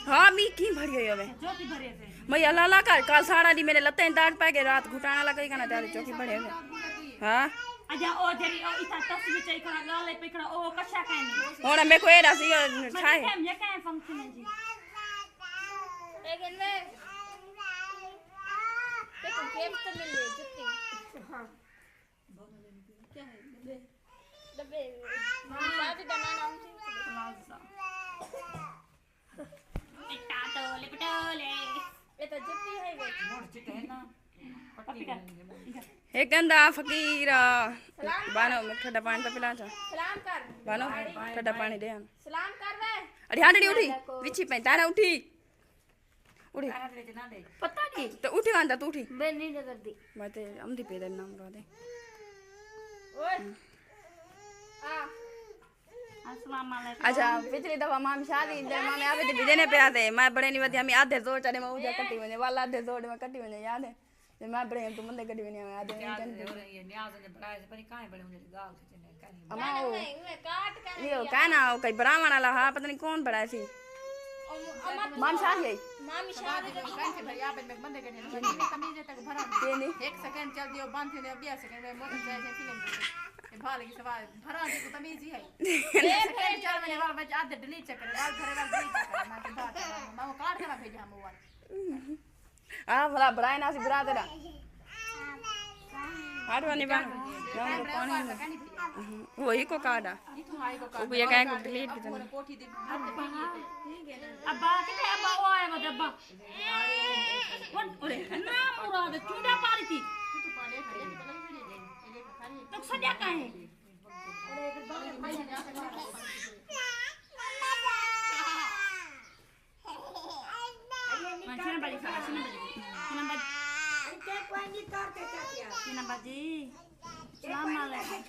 हाँ मी की भरी है वे मैं अल्लाह का काल साड़ा दी मेरे लत्ते दाग पा के रात घुटाना लगा कना तारे चौकी भरे हां अजा ओ जरी ओ इता तस्वीर चई करा गाले पे करा ओ कशा काई नहीं होना मैं को एड़ा सी छाए हम ये काई फंक्शन है जी लेकिन मैं देखो गेम तो मिल गई जुत्ती हां क्या है डब्बे शादी का नाम प्लाजा टाटोले पटोले ये तो जुत्ती है वे मोड़ चिटे है ना पट्टी एक गंदा फकीर बानो में ठंडा पानी पे पिला जा सलाम कर बानो ठंडा पानी दे सलाम कर वे अरे हांडी उठी विची पे तारा उठी उठी पता नहीं तो उठी आंदा तू उठी मैं नहीं नजर दी मैं ते अमदी पे नाम रो दे ओए आ अस्सलाम वालेकुम अच्छा पिछली दफा मामी शादी जब मामी आवे थे देने पे आते मैं बड़े नहीं वधी हम आधे जोड़ चढ़े मैं उजा कट्टी वने वाला आधे जोड़ में कट्टी वने याद है जब मैं बड़े तो मंदे कट्टी वने आधे ये न्याज ने बड़ाए से पर काहे बड़े मुझे गाल से ने काहे अमा मैं काट कर ये काना कई ब्राह्मण वाला हा पता नहीं कौन बड़ा सी मामी शादी है मामी शादी काहे से भैया पे मंदे के ने तमीज तक भरा ये नहीं 1 सेकंड चल दियो बांध ने 20 सेकंड में मोटर जाए फिल्म ये भाले की सवाल भरा जी को तमीज ही है ये सेकंड चल मैंने वाला बच आधे डिलीट चक्कर वाल भरे वाल डिलीट चक्कर मैं तो बात मैं वो काट के भेजा हम वो आ भला बड़ा ना सी बड़ा तेरा हाथ वाली बान वही को काटा वो ये कहे को डिलीट कर कोठी दी अब्बा किथे अब्बा ओ आए मत अब्बा वन ओरे ना पूरा दे चूड़ा पारी थी तू पाले खड़े तो सजा काहे मशीन बजी सलाम वालेकुम